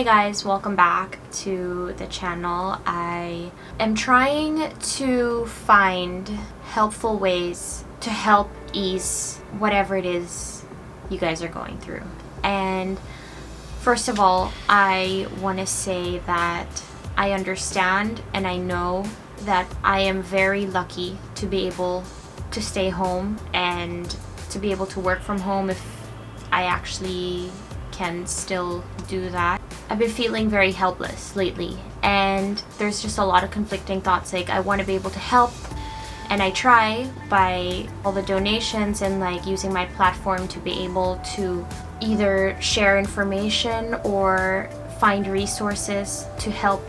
Hey guys, welcome back to the channel. I am trying to find helpful ways to help ease whatever it is you guys are going through. And first of all, I want to say that I understand and I know that I am very lucky to be able to stay home and to be able to work from home if I actually can still do that. I've been feeling very helpless lately, and there's just a lot of conflicting thoughts. Like, I want to be able to help, and I try by all the donations and like using my platform to be able to either share information or find resources to help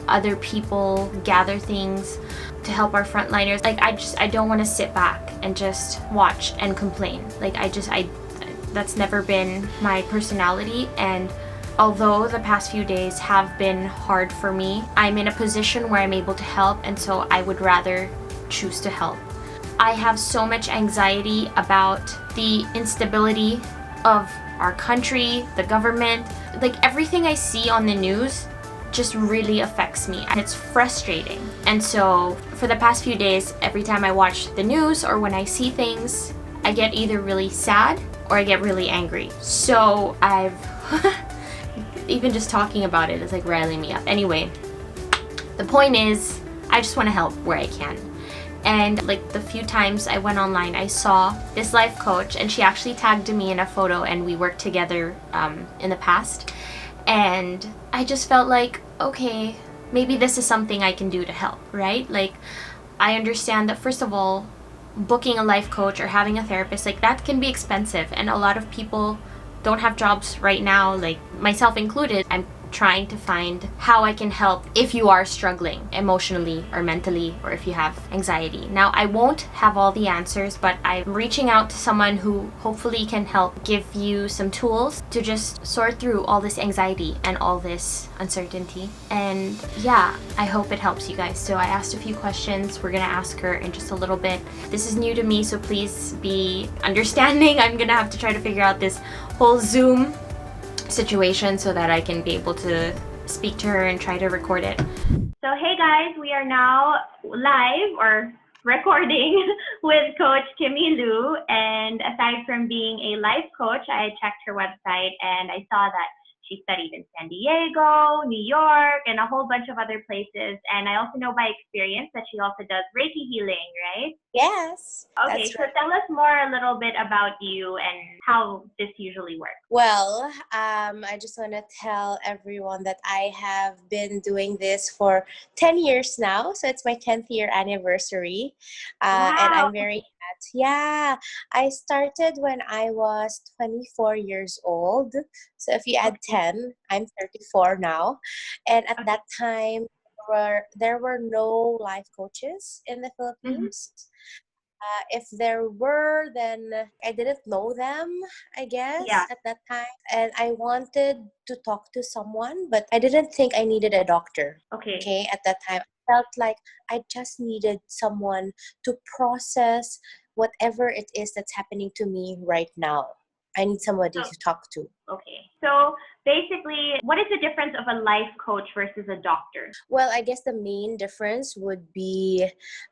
other people gather things to help our frontliners. Like, I don't want to sit back and just watch and complain. Like, that's never been my personality, and although the past few days have been hard for me, I'm in a position where I'm able to help, and so I would rather choose to help. I have so much anxiety about the instability of our country, the government. Like, everything I see on the news just really affects me, and it's frustrating. And so for the past few days, every time I watch the news or when I see things, I get either really sad or I get really angry. So I've even just talking about it is like riling me up. Anyway, the point is, I just want to help where I can. And like the few times I went online, I saw this life coach, and she actually tagged me in a photo, and we worked together in the past. And I just felt like, okay, maybe this is something I can do to help, right? Like, I understand that, first of all, booking a life coach or having a therapist, like, that can be expensive, and a lot of people don't have jobs right now, like myself included. I'm trying to find how I can help if you are struggling emotionally or mentally, or if you have anxiety. Now, I won't have all the answers, but I'm reaching out to someone who hopefully can help give you some tools to just sort through all this anxiety and all this uncertainty. And yeah, I hope it helps you guys. So I asked a few questions. We're gonna ask her in just a little bit. This is new to me, so please be understanding. I'm gonna have to try to figure out this whole Zoom situation so that I can be able to speak to her and try to record it. So hey guys, we are now live or recording with Coach Kimi Lu. And aside from being a life coach, I checked her website and I saw that she studied in San Diego, New York, and a whole bunch of other places. And I also know by experience that she also does Reiki healing, right? Yes. Okay, That's so right. tell us more a little bit about you and how this usually works. Well, I just want to tell everyone that I have been doing this for 10 years now. So it's my 10th year anniversary. And Wow. I'm very happy. Yeah, I started when I was 24 years old. So if you add Okay. 10, I'm 34 now. And at Okay. that time, there were no life coaches in the Mhm. Philippines. If there were, then I didn't know them, I guess, Yeah. at that time. And I wanted to talk to someone, but I didn't think I needed a doctor. Okay. Okay, at that time, I felt like I just needed someone to process whatever it is that's happening to me right now. I need somebody So, to talk to. okay. So basically, what is the difference of a life coach versus a doctor? Well, I guess the main difference would be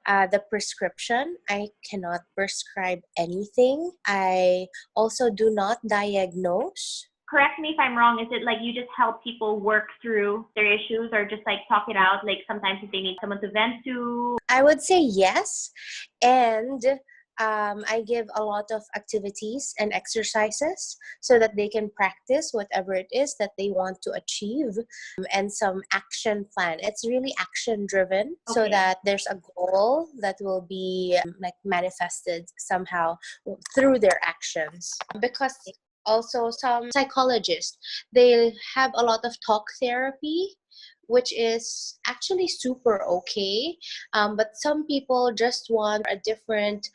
the prescription. I cannot prescribe anything. I also do not diagnose. Correct me if I'm wrong. Is it like you just help people work through their issues or just like talk it out? Like sometimes if they need someone to vent to. I would say yes. And I give a lot of activities and exercises so that they can practice whatever it is that they want to achieve, and some action plan. It's really action driven so Okay. that there's a goal that will be like manifested somehow through their actions. Because also some psychologists, they have a lot of talk therapy, which is actually super okay, but some people just want a different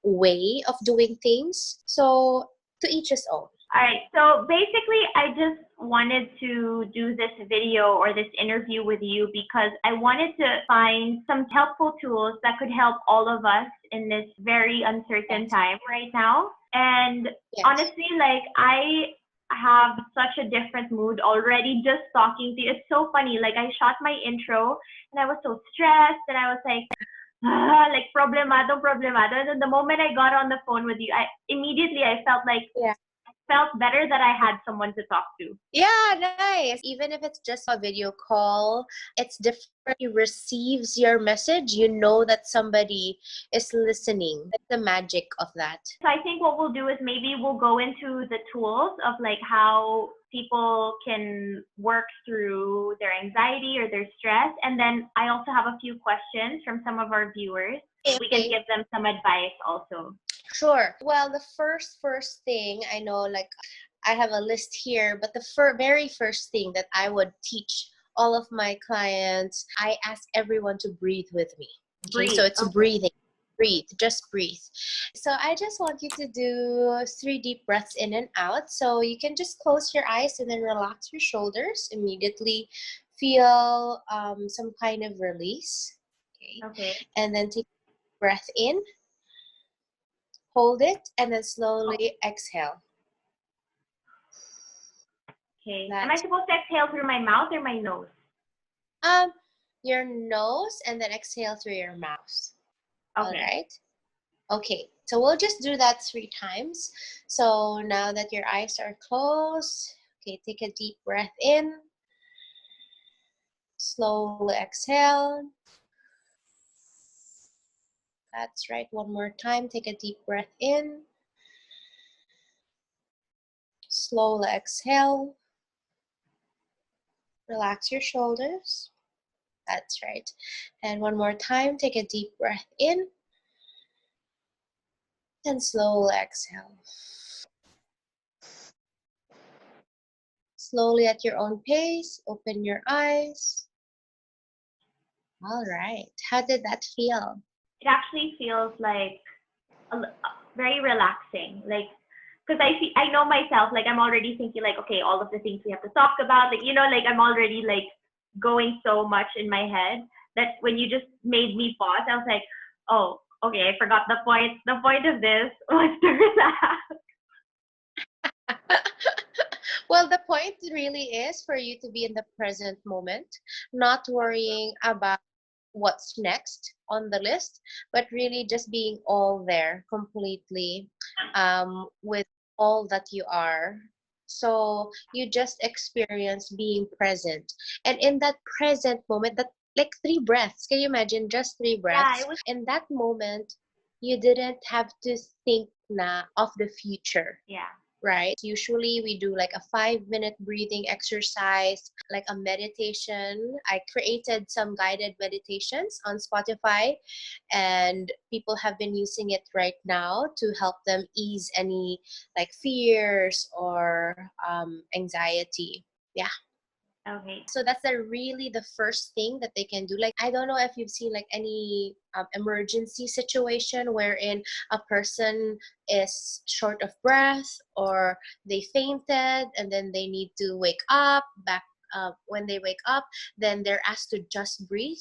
way of doing things. So to each his own. All right. So basically, I just wanted to do this video or this interview with you because I wanted to find some helpful tools that could help all of us in this very uncertain Yes. time right now. And Yes. honestly, like have such a different mood already just talking to you. It's so funny. Like I shot my intro and I was so stressed and I was like, like problemado, problemado. And then the moment I got on the phone with you, I felt like Yeah. felt better that I had someone to talk to. Yeah, nice. Even if it's just a video call, it's different. He receives your message, you know that somebody is listening. That's the magic of that. So I think what we'll do is maybe we'll go into the tools of like how people can work through their anxiety or their stress. And then I also have a few questions from some of our viewers. We can give them some advice also. Sure. Well, the first thing I know, like I have a list here, but the very first thing that I would teach all of my clients, I ask everyone to breathe with me. Breathe. So it's breathing. Breathe, just breathe. So I just want you to do 3 deep breaths in and out. So you can just close your eyes and then relax your shoulders. Immediately feel some kind of release. Okay. And then take a breath in. Hold it and then slowly exhale. Okay. Am I supposed to exhale through my mouth or my nose? Your nose and then exhale through your mouth. Okay. All right. Okay. So we'll just do that 3 times. So now that your eyes are closed, okay, take a deep breath in. Slowly exhale. That's right. One more time. Take a deep breath in. Slowly exhale. Relax your shoulders. That's right. And one more time. Take a deep breath in. And slowly exhale. Slowly at your own pace, open your eyes. All right. How did that feel? It actually feels like very relaxing. Like, because I know myself, like I'm already thinking like, okay, all of the things we have to talk about, like, like I'm already like going so much in my head that when you just made me pause, I was like, oh, okay, I forgot the point. The point of this was to relax. Well, the point really is for you to be in the present moment, not worrying about what's next on the list, but really just being all there completely with all that you are. So you just experience being present. And in that present moment, that like 3 breaths, can you imagine just 3 breaths? Yeah, In that moment, you didn't have to think of the future. Yeah. Right? Usually we do like a 5-minute breathing exercise, like a meditation. I created some guided meditations on Spotify, and people have been using it right now to help them ease any like fears or anxiety. Yeah. Okay. So that's really the first thing that they can do. Like, I don't know if you've seen like any emergency situation wherein a person is short of breath or they fainted and then they need to wake up back. When they wake up, then they're asked to just breathe.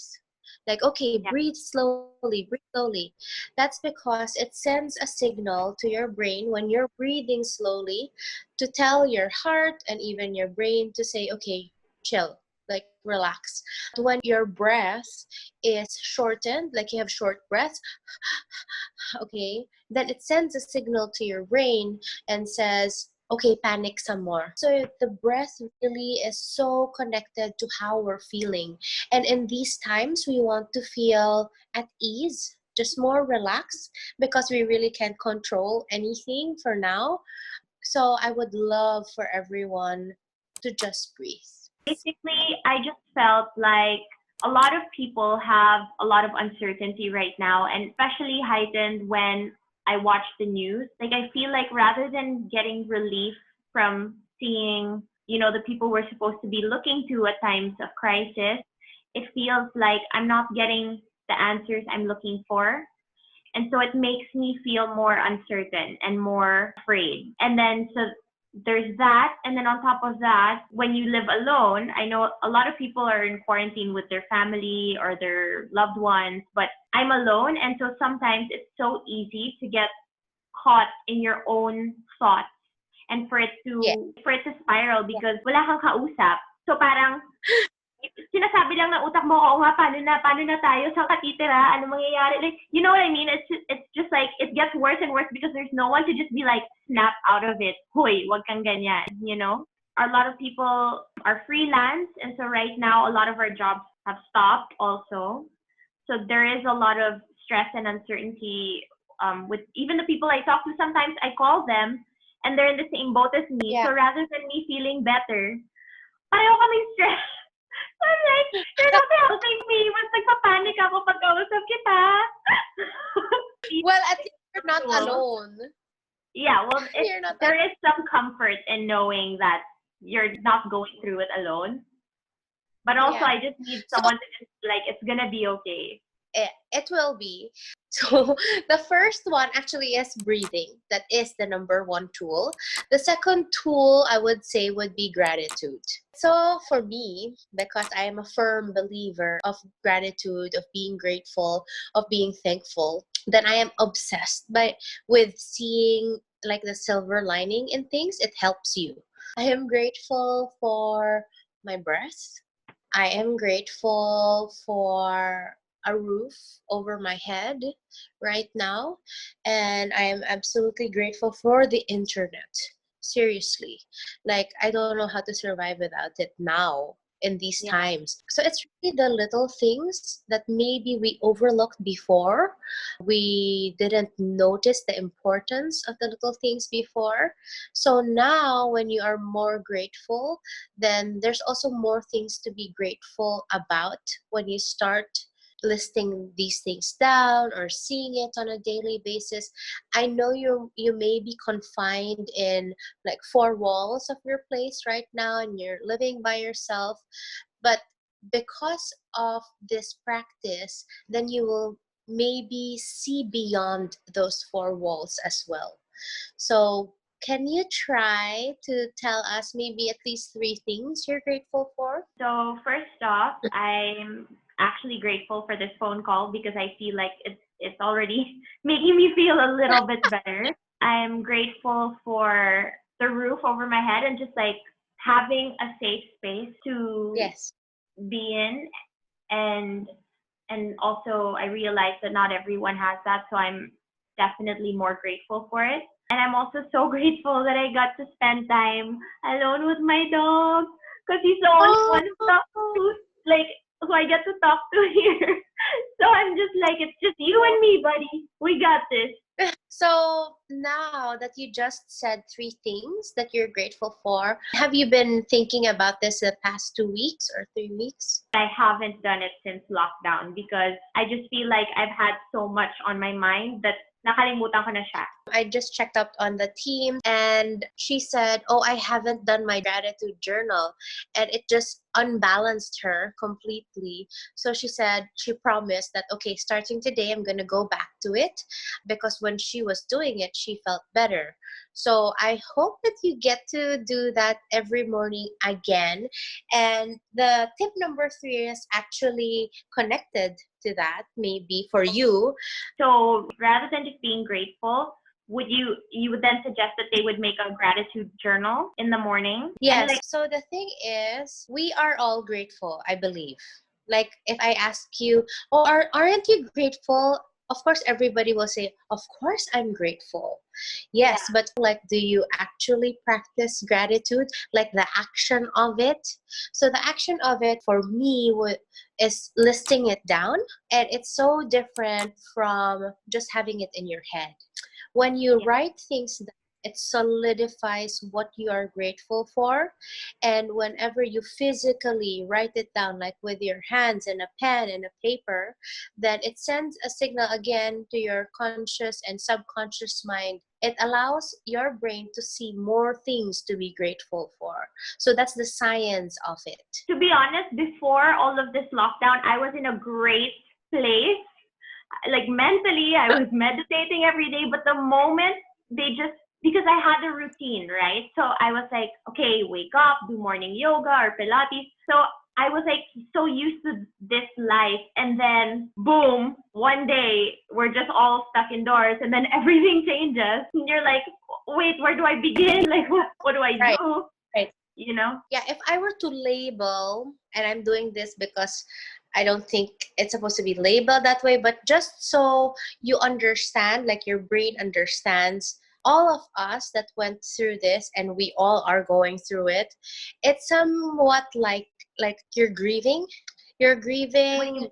Like, okay, Yeah. breathe slowly, breathe slowly. That's because it sends a signal to your brain when you're breathing slowly to tell your heart and even your brain to say, okay, chill, like relax. When your breath is shortened, like you have short breath, okay, then it sends a signal to your brain and says, okay, panic some more. So the breath really is so connected to how we're feeling. And in these times, we want to feel at ease, just more relaxed, because we really can't control anything for now. So I would love for everyone to just breathe. Basically, I just felt like a lot of people have a lot of uncertainty right now, and especially heightened when I watch the news. Like, I feel like rather than getting relief from seeing, the people we're supposed to be looking to at times of crisis, it feels like I'm not getting the answers I'm looking for. And so it makes me feel more uncertain and more afraid. And then, so there's that. And then on top of that, when you live alone, I know a lot of people are in quarantine with their family or their loved ones, but I'm alone. And so sometimes it's so easy to get caught in your own thoughts and for it Yeah. to spiral because wala kang kausap. So parang sinasabi lang ng utak mo, oo nga, paano na tayo, saan ka titira, ano mangyayari, like, you know what I mean? It's just like, it gets worse and worse because there's no one to just be like, snap out of it, hoy, wag kang ganyan, you know? A lot of people are freelance, and so right now, a lot of our jobs have stopped also. So there is a lot of stress and uncertainty with even the people I talk to. Sometimes I call them, and they're in the same boat as me. Yeah. So rather than me feeling better, pareho kaming stress. I'm like, you're not helping me. Mas nagpa-panic ako pag kausap kita. Well, at least you're not alone. Yeah, well, You're not there is some comfort in knowing that you're not going through it alone. But also, Yeah. I just need someone to just like, it's gonna be okay. It will be. So the first one actually is breathing. That is the number one tool. The second tool I would say would be gratitude. So for me, because I am a firm believer of gratitude, of being grateful, of being thankful, then I am obsessed with seeing like the silver lining in things. It helps you. I am grateful for my breath. I am grateful for a roof over my head right now, and I am absolutely grateful for the internet. Seriously, like I don't know how to survive without it now in these times. So it's really the little things that maybe we overlooked before. We didn't notice the importance of the little things before. So now when you are more grateful, then there's also more things to be grateful about when you start listing these things down or seeing it on a daily basis. I know you may be confined in like four walls of your place right now and you're living by yourself, but because of this practice, then you will maybe see beyond those four walls as well. So can you try to tell us maybe at least three things you're grateful for? So first off, I'm actually grateful for this phone call because I feel like it's already making me feel a little bit better. I'm grateful for the roof over my head and just like having a safe space to Yes. be in, and also I realize that not everyone has that, so I'm definitely more grateful for it. And I'm also so grateful that I got to spend time alone with my dog because he's the only one who I get to talk to here. So I'm just like, it's just you and me, buddy. We got this. So now that you just said three things that you're grateful for, have you been thinking about this the past 2 weeks or 3 weeks? I haven't done it since lockdown because I just feel like I've had so much on my mind that nakalimutan ko na siya. I just checked up on the team and she said, oh, I haven't done my gratitude journal. And it just unbalanced her completely. So she said, she promised that, okay, starting today, I'm going to go back to it because when she was doing it, she felt better. So I hope that you get to do that every morning again. And the tip number 3 is actually connected to that, maybe for you. So rather than just being grateful, you would then suggest that they would make a gratitude journal in the morning? Yes. So the thing is, we are all grateful, I believe. Like if I ask you, oh, aren't you grateful? Of course, everybody will say, of course, I'm grateful. Yes, but like, do you actually practice gratitude? Like the action of it? So the action of it for me is listing it down. And it's so different from just having it in your head. When you write things down, it solidifies what you are grateful for. And whenever you physically write it down, like with your hands and a pen and a paper, then it sends a signal again to your conscious and subconscious mind. It allows your brain to see more things to be grateful for. So that's the science of it. To be honest, before all of this lockdown, I was in a great place. Like mentally, I was meditating every day, but the moment because I had a routine, right? So I was like, okay, wake up, do morning yoga or Pilates. So I was like so used to this life, and then boom, one day we're just all stuck indoors, and then everything changes. And you're like, wait, where do I begin? Like, what do I Right. do? Right. You know? Yeah, if I were to label, and I'm doing this because I don't think it's supposed to be labeled that way, but just so you understand, like your brain understands, all of us that went through this, and we all are going through it, it's somewhat like you're grieving. You're grieving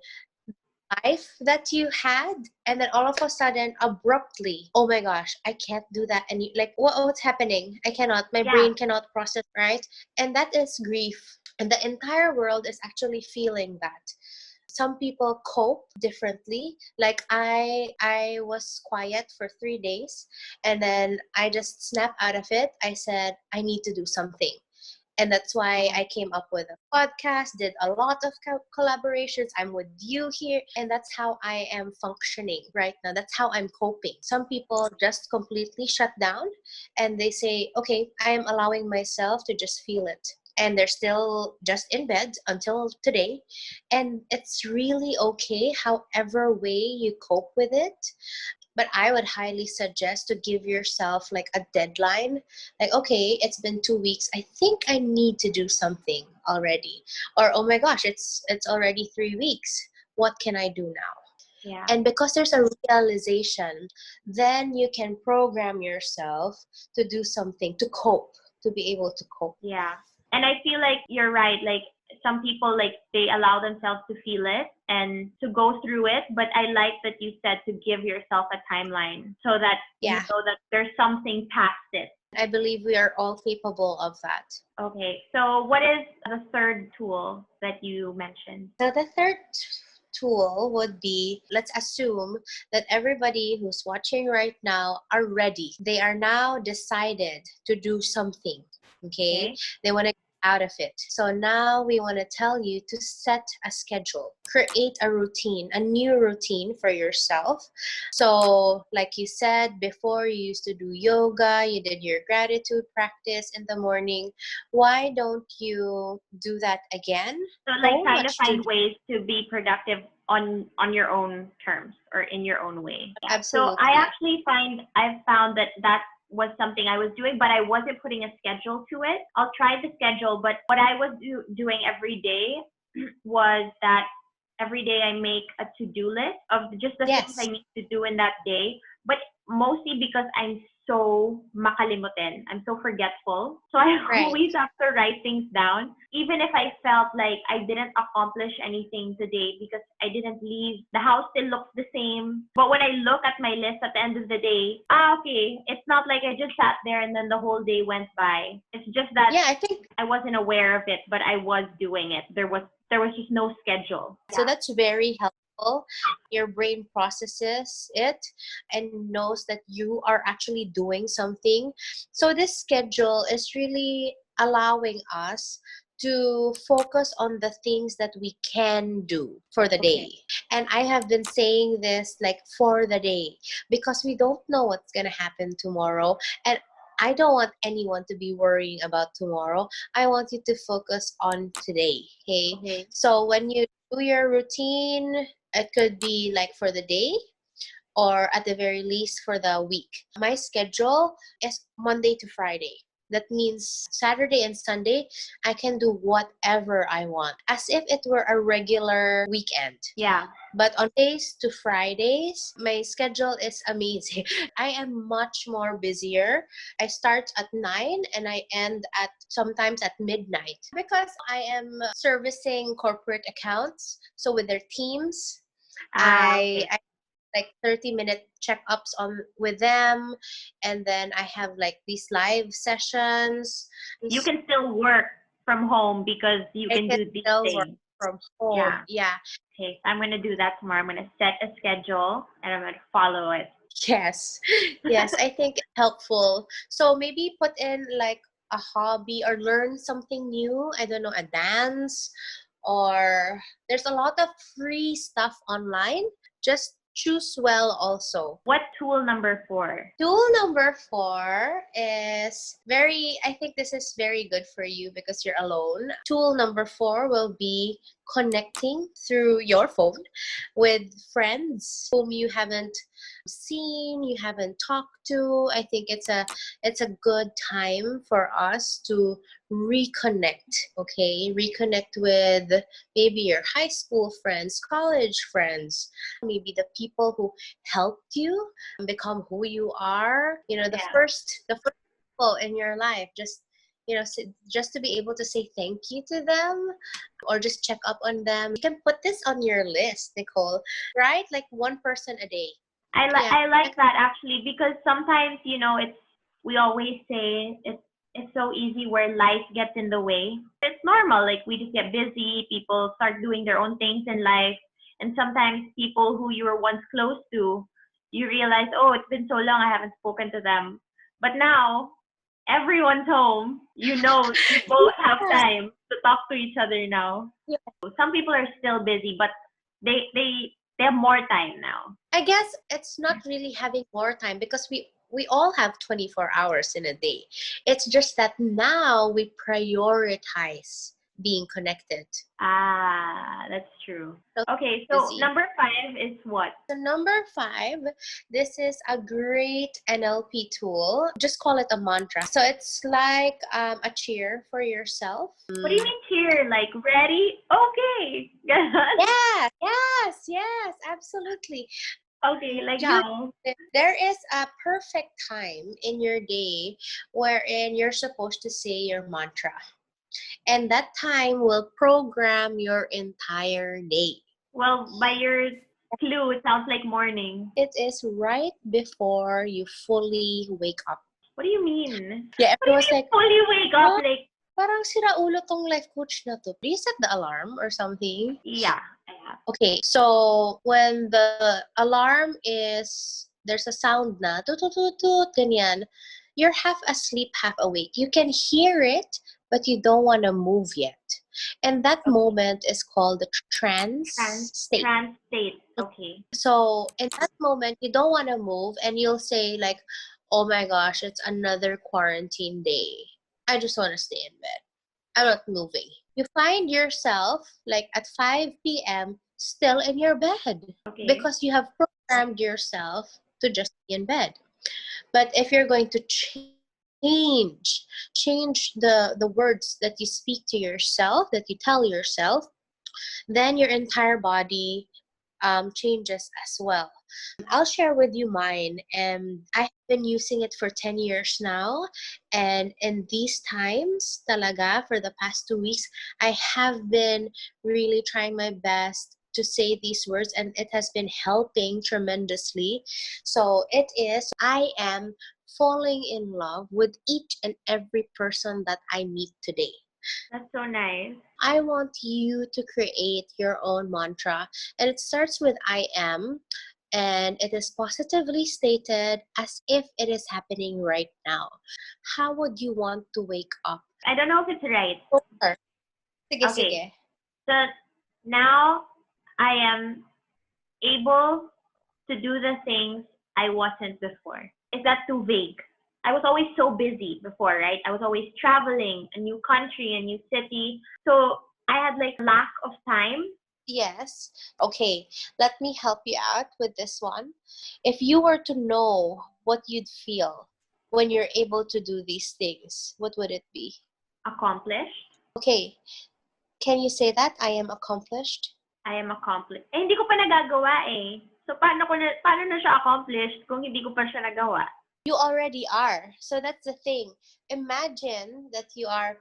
life that you had, and then all of a sudden abruptly, oh my gosh, I can't do that, and you like, what's happening? I cannot, my Yeah. brain cannot process, right? And that is grief, and the entire world is actually feeling that. Some people cope differently. Like I was quiet for 3 days, and then I just snapped out of it. I said I need to do something, and that's why I came up with a podcast, did a lot of collaborations. I'm with you here, and that's how I am functioning right now. That's how I'm coping. Some people just completely shut down, and they say, okay, I am allowing myself to just feel it, and they're still just in bed until today, and it's really okay however way you cope with it. But I would highly suggest to give yourself like a deadline. Like, okay, it's been 2 weeks. I think I need to do something already. Or, oh my gosh, it's already 3 weeks. What can I do now? Yeah. And because there's a realization, then you can program yourself to do something, to cope, to be able to cope. Yeah. And I feel like you're right. Like some people, like they allow themselves to feel it and to go through it. But I like that you said to give yourself a timeline so that you Yeah. know that there's something past it. I believe we are all capable of that. Okay. So what is the third tool that you mentioned? So the third tool would be, let's assume that everybody who's watching right now are ready. They are now decided to do something. Okay? Okay. They want to get out of it. So now we want to tell you to set a schedule. Create a routine, a new routine for yourself. So like you said, before you used to do yoga, you did your gratitude practice in the morning. Why don't you do that again? So like So trying to much to find do. ways to be productive on your own terms or in your own way. Yeah. So Absolutely. I've found that that was something I was doing, but I wasn't putting a schedule to it. I'll try the schedule, but what I was doing every day was that every day I make a to-do list of just the things I Yes. need to do in that day, but mostly because I'm so makalimutin. I'm so forgetful. So I Right. always have to write things down, even if I felt like I didn't accomplish anything today because I didn't leave. The house still looks the same. But when I look at my list at the end of the day, okay, it's not like I just sat there and then the whole day went by. It's just that Yeah, I think I wasn't aware of it, but I was doing it. There was just no schedule. so. That's very helpful. Your brain processes it and knows that you are actually doing something. So this schedule is really allowing us to focus on the things that we can do for the day. And I have been saying this like for the day because we don't know what's going to happen tomorrow. And I don't want anyone to be worrying about tomorrow. I want you to focus on today. Okay. So when you do your routine, it could be like for the day or at the very least for the week. My schedule is Monday to Friday. That means Saturday and Sunday, I can do whatever I want, as if it were a regular weekend. Yeah. But on days to Fridays, my schedule is amazing. I am much more busier. I start at 9 and I end at sometimes at midnight because I am servicing corporate accounts. So with their teams, I like 30-minute checkups on with them, and then I have like these live sessions. You can still work from home because you I can can do these still work things. from home. Yeah. Okay, so I'm going to do that tomorrow. I'm going to set a schedule and I'm going to follow it. Yes. Yes, I think it's helpful. So maybe put in like a hobby or learn something new. I don't know, a dance, or there's a lot of free stuff online. Just choose well also. What's tool number 4? Tool number 4 is I think this is very good for you because you're alone. Tool number 4 will be connecting through your phone with friends whom you haven't seen, you haven't talked to. I think it's a good time for us to reconnect, okay? Reconnect with maybe your high school friends, college friends, maybe the people who helped you become who you are. You know, Yeah. the first people in your life, just just to be able to say thank you to them or just check up on them. You can put this on your list, Nicole, right? Like one person a day. Yeah. I like that actually, because sometimes, it's we always say it's so easy where life gets in the way. It's normal, like we just get busy, people start doing their own things in life, and sometimes people who you were once close to, you realize, oh, it's been so long I haven't spoken to them. But now everyone's home, you both have Yes. time to talk to each other now. Yeah. Some people are still busy, but they have more time now. I guess it's not really having more time because we all have 24 hours in a day. It's just that now we prioritize being connected. Ah, that's true. So Okay, so busy. number 5 is what? So number 5, this is a great NLP tool. Just call it a mantra. So it's like a cheer for yourself. What do you mean cheer? Like ready? Okay. Yes, yes, yes, absolutely. Okay, like You, how? there is a perfect time in your day wherein you're supposed to say your mantra, and that time will program your entire day. Well, by your clue, it sounds like morning. It is right before you fully wake up. What do you mean? Yeah, What do you everyone's mean like, fully wake up? "Huh? Like, Parang sira ulo tong life coach na to. Do you set the alarm or something?" yeah, I have. Okay, so when the alarm is, there's a sound na, tut tut tut tut, ganyan, you're half asleep, half awake. You can hear it, but you don't want to move yet. And that Okay. moment is called the trance state. Trans state. Okay. So in that moment, you don't want to move, and you'll say like, "Oh my gosh, it's another quarantine day. I just want to stay in bed. I'm not moving." You find yourself like at 5 p.m. still in your bed Okay. because you have programmed yourself to just be in bed. But if you're going to change the words that you speak to yourself, that you tell yourself, then your entire body changes as well. I'll share with you mine, and I've been using it for 10 years now. And in these times, talaga, for the past 2 weeks, I have been really trying my best to say these words, and it has been helping tremendously. So it is, I am falling in love with each and every person that I meet today. That's so nice. I want you to create your own mantra, and it starts with I am, and it is positively stated as if it is happening right now. How would you want to wake up? I don't know if it's right. Sure. Sige, Okay. sige. So now I am able to do the things I wasn't before. Is that too vague? I was always so busy before, right? I was always traveling, a new country, a new city. So I had like lack of time. Yes. Okay, let me help you out with this one. If you were to know what you'd feel when you're able to do these things, what would it be? Accomplished. Okay, can you say that? I am accomplished. I am accomplished. Eh, hindi ko pa nagagawa eh. So, paano na siya accomplished kung hindi ko pa siya nagawa? You already are. So that's the thing. Imagine that you are,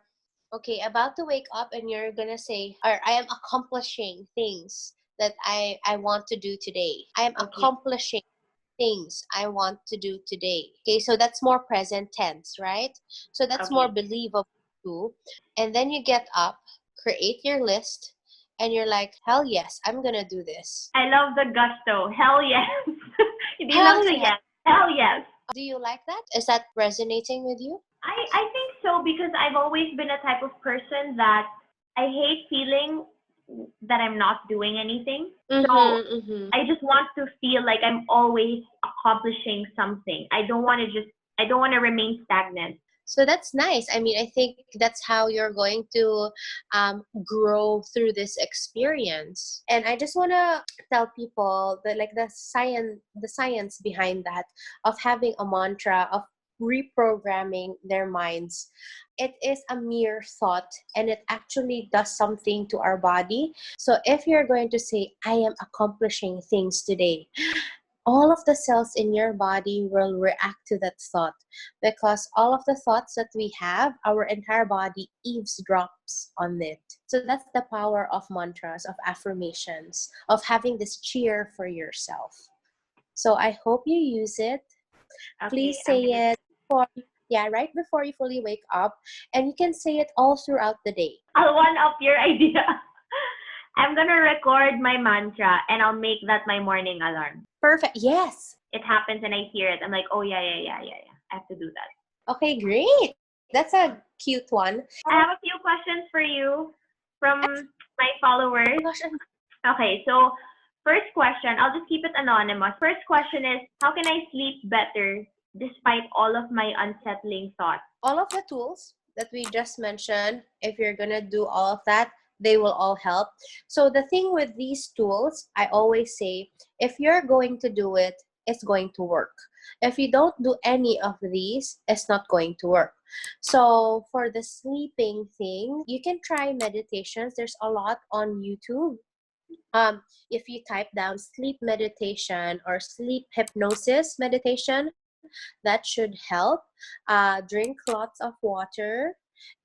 okay, about to wake up, and you're gonna say, or I am accomplishing things that I want to do today. I am Okay. accomplishing things I want to do today. Okay, so that's more present tense, right? So that's more Okay. believable too. And then you get up, create your list, and you're like, hell yes, I'm gonna do this. I love the gusto. Hell yes. Hindi lang Hell sa yes. yes. Hell yes. Do you like that? Is that resonating with you? I think so, because I've always been a type of person that I hate feeling that I'm not doing anything. So I just want to feel like I'm always accomplishing something. I don't want to remain stagnant. So that's nice. I mean, I think that's how you're going to grow through this experience. And I just want to tell people that like the science behind that of having a mantra of reprogramming their minds. It is a mere thought and it actually does something to our body. So if you're going to say, I am accomplishing things today, all of the cells in your body will react to that thought, because all of the thoughts that we have, our entire body eavesdrops on it. So that's the power of mantras, of affirmations, of having this cheer for yourself. So I hope you use it. Okay, Please say it before, yeah, right before you fully wake up, and you can say it all throughout the day. I'll one up your idea. I'm gonna record my mantra and I'll make that my morning alarm. Perfect. Yes. It happens and I hear it. I'm like, oh yeah. I have to do that. Okay, great. That's a cute one. I have a few questions for you from my followers. Gosh, Okay, so first question, I'll just keep it anonymous. First question is, how can I sleep better despite all of my unsettling thoughts? all of the tools that we just mentioned, if you're gonna do all of that, they will all help. So the thing with these tools, I always say, if you're going to do it, it's going to work. If you don't do any of these, it's not going to work. So for the sleeping thing, you can try meditations. There's a lot on YouTube. If you type down sleep meditation or sleep hypnosis meditation, that should help. Drink lots of water,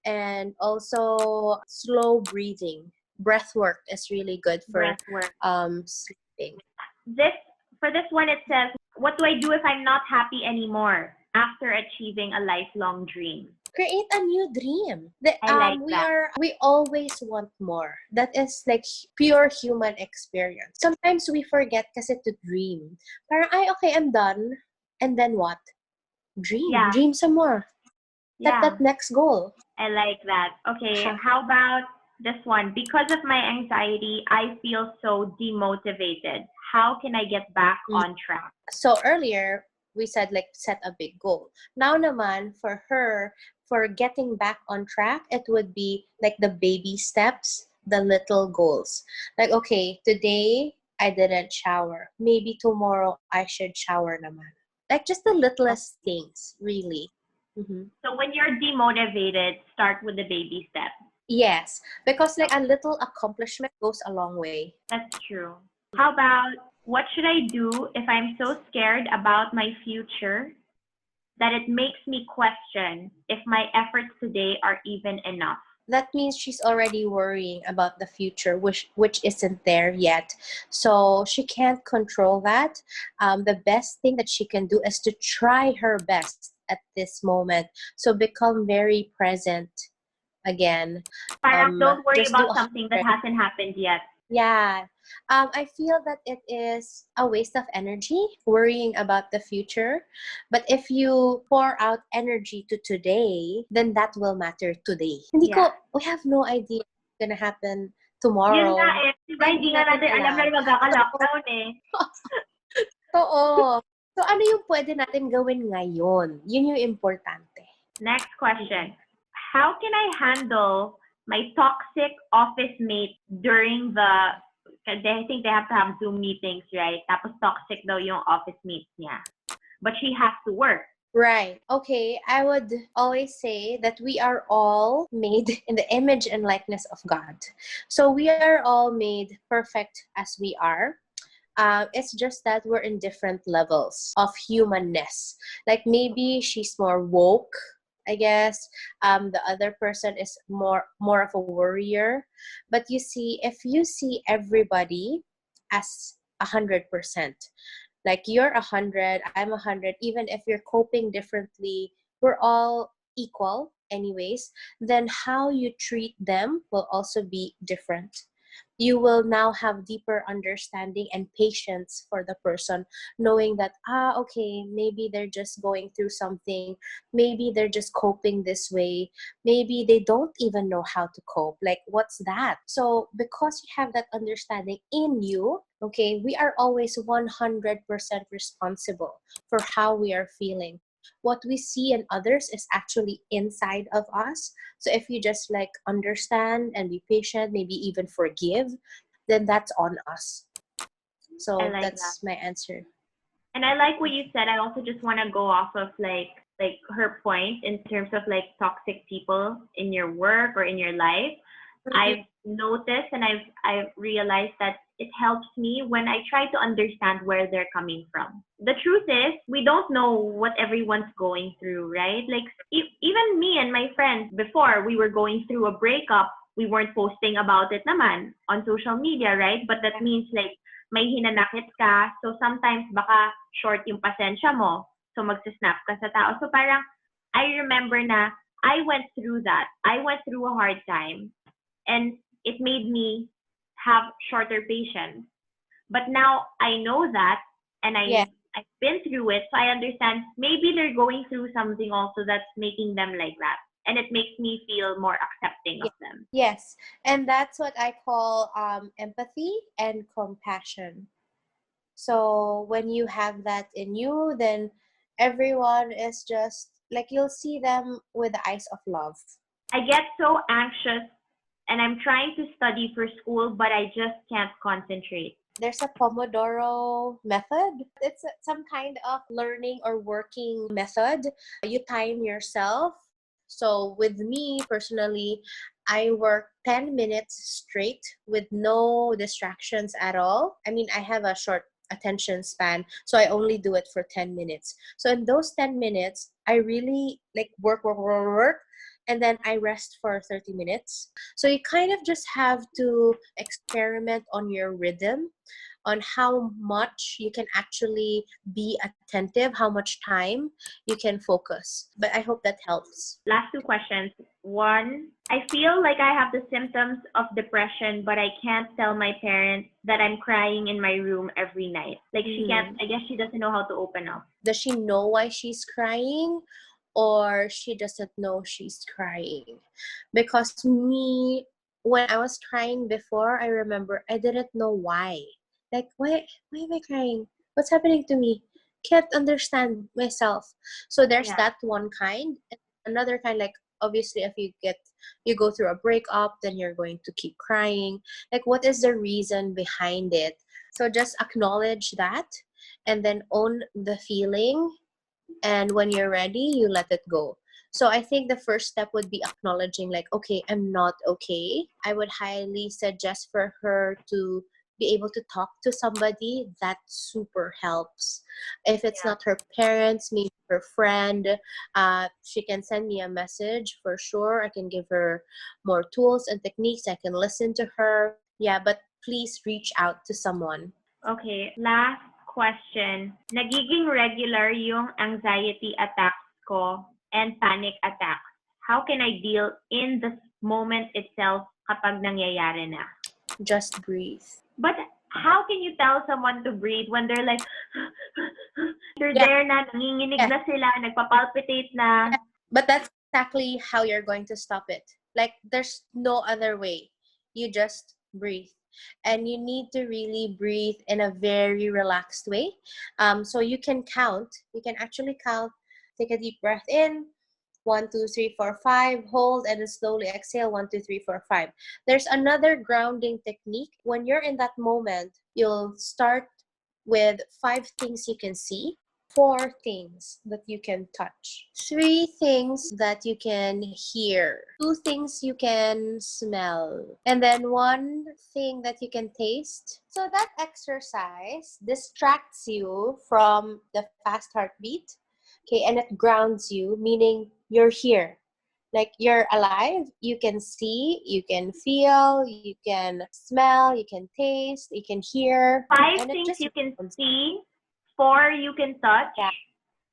and also slow breathing. Breath work is really good for Breath work. sleeping. For this one, it says, what do I do if I'm not happy anymore after achieving a lifelong dream? Create a new dream. I like that. We always want more. That is like pure human experience. Sometimes we forget kasi to dream. Parang, okay, I'm done. And then what? Dream. Yeah. Dream some more. Set Yeah, that next goal. I like that. Okay, Huh. how about this one? Because of my anxiety, I feel so demotivated. How can I get back on track? So earlier, we said like set a big goal. Now naman, for her, for getting back on track, it would be like the baby steps, the little goals. Like, okay, today I didn't shower. Maybe tomorrow I should shower naman. Like just the littlest things, really. So when you're demotivated, start with the baby step. Yes, because like a little accomplishment goes a long way. That's true. How about, what should I do if I'm so scared about my future that it makes me question if my efforts today are even enough? That means she's already worrying about the future, which isn't there yet. So she can't control that. The best thing that she can do is to try her best at this moment. So become very present again. Parang don't worry just do about something that hasn't happened yet. Yeah. I feel that it is a waste of energy worrying about the future. But if you pour out energy to today, then that will matter today. Hindi ko, we have no idea what's gonna happen tomorrow. Yun nga eh. Diba hindi nga natin alam na magkaka-lockdown eh. Oo. So ano yung pwede natin gawin ngayon? Yun yung importante. Next question. How can I handle my toxic office mate during the, I think they have to have Zoom meetings, right? Tapos toxic daw yung office mates niya. But she has to work. Right. Okay. I would always say that we are all made in the image and likeness of God. So we are all made perfect as we are. It's just that we're in different levels of humanness. Like maybe she's more woke, I guess. The other person is more of a warrior. But you see, if you see everybody as 100%, like you're 100, I'm 100, even if you're coping differently, we're all equal anyways, then how you treat them will also be different. You will now have deeper understanding and patience for the person, knowing that, okay, maybe they're just going through something. Maybe they're just coping this way. Maybe they don't even know how to cope. Like, what's that? So because you have that understanding in you, okay, we are always 100% responsible for how we are feeling. What we see in others is actually inside of us. So if you just like understand and be patient, maybe even forgive, then that's on us. I So like that. that's my answer. And I like what you said. I also just want to go off of like her point in terms of like toxic people in your work or in your life. I've noticed and I've realized that it helps me when I try to understand where they're coming from. The truth is, we don't know what everyone's going through, right? Like even me and my friends before we were going through a breakup, we weren't posting about it naman on social media, right? But that means like may hinanakit ka, so sometimes baka short yung pasensya mo, so magsisnap ka sa tao. So parang I remember na I went through that. I went through a hard time. And it made me have shorter patience. But now I know that, and Yeah. I've been through it, so I understand maybe they're going through something also that's making them like that, and it makes me feel more accepting of them. Yes. And that's what I call empathy and compassion. So when you have that in you, then everyone is just like you'll see them with the eyes of love. I get so anxious, and I'm trying to study for school, but I just can't concentrate. There's a Pomodoro method. It's some kind of learning or working method. You time yourself. So with me personally, I work 10 minutes straight with no distractions at all. I mean, I have a short attention span, so I only do it for 10 minutes. So in those 10 minutes, I really like work, and then I rest for 30 minutes. So you kind of just have to experiment on your rhythm, on how much you can actually be attentive, how much time you can focus. But I hope that helps. Last two questions. One, I feel like I have the symptoms of depression, but I can't tell my parents that I'm crying in my room every night. Like she can't, I guess she doesn't know how to open up. Does she know why she's crying? Or she doesn't know she's crying? Because me, when I was crying before, I remember I didn't know why. Like, why am I crying? What's happening to me? Can't understand myself. So there's Yeah. that one kind. And another kind, like obviously if you go through a breakup, then you're going to keep crying. Like, what is the reason behind it? So just acknowledge that and then own the feeling, and when you're ready, you let it go. So I think the first step would be acknowledging, like, okay, I'm not okay. I would highly suggest for her to be able to talk to somebody. That super helps. If it's not her parents, maybe her friend, she can send me a message for sure. I can give her more tools and techniques. I can listen to her. Yeah, but please reach out to someone. Okay, last question. Nagiging regular yung anxiety attacks ko and panic attacks. How can I deal in the moment itself kapag nangyayari na? Just breathe. But how can you tell someone to breathe when they're like, they're there na, nanginginig na sila, nagpapalpitate na? But that's exactly how you're going to stop it. Like, there's no other way. You just breathe. And you need to really breathe in a very relaxed way. So you can count. You can actually count. Take a deep breath in. 1, 2, 3, 4, 5. Hold and then slowly exhale. 1, 2, 3, 4, 5. There's another grounding technique. When you're in that moment, you'll start with 5 things you can see, 4 things that you can touch, 3 things that you can hear, 2 things you can smell, and then 1 thing that you can taste. So that exercise distracts you from the fast heartbeat, okay, and it grounds you, meaning you're here. Like, you're alive, you can see, you can feel, you can smell, you can taste, you can hear. 5 things you can see, 4 you can touch,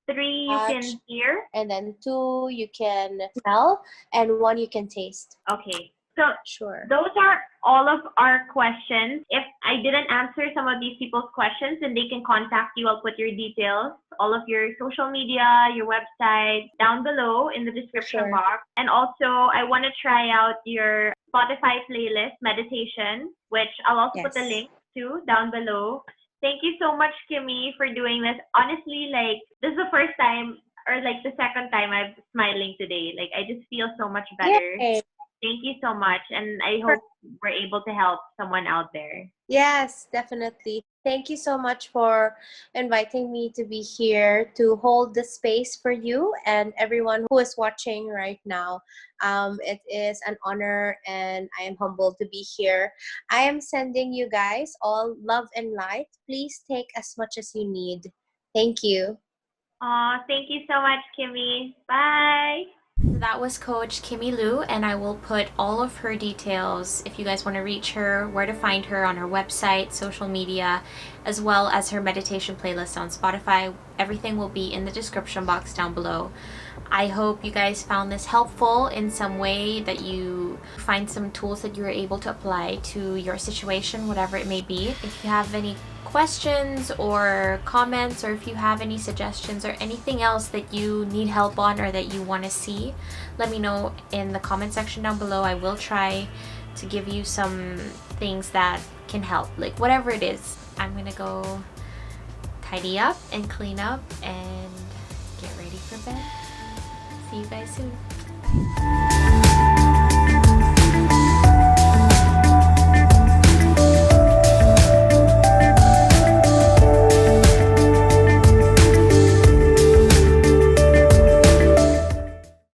3 you can hear, and then 2 you can smell, and 1 you can taste. Okay. So Sure. those are all of our questions. If I didn't answer some of these people's questions, then they can contact you. I'll put your details, all of your social media, your website down below in the description box. And also, I want to try out your Spotify playlist, Meditation, which I'll also put the link to down below. Thank you so much, Kimi, for doing this. Honestly, like, this is the first time or like the second time I'm smiling today. Like I just feel so much better. Yay. Thank you so much, and I hope we're able to help someone out there. Yes, definitely. Thank you so much for inviting me to be here to hold the space for you and everyone who is watching right now. It is an honor and I am humbled to be here. I am sending you guys all love and light. Please take as much as you need. Thank you. Thank you so much, Kimi. Bye. That was Coach Kimi Lu, and I will put all of her details if you guys want to reach her, where to find her on her website, social media, as well as her meditation playlist on Spotify. Everything will be in the description box down below. I hope you guys found this helpful in some way, that you find some tools that you're able to apply to your situation, whatever it may be. If you have any questions or comments, or if you have any suggestions or anything else that you need help on or that you want to see, let me know in the comment section down below. I will try to give you some things that can help, like whatever it is. I'm gonna go tidy up and clean up and get ready for bed. See you guys soon.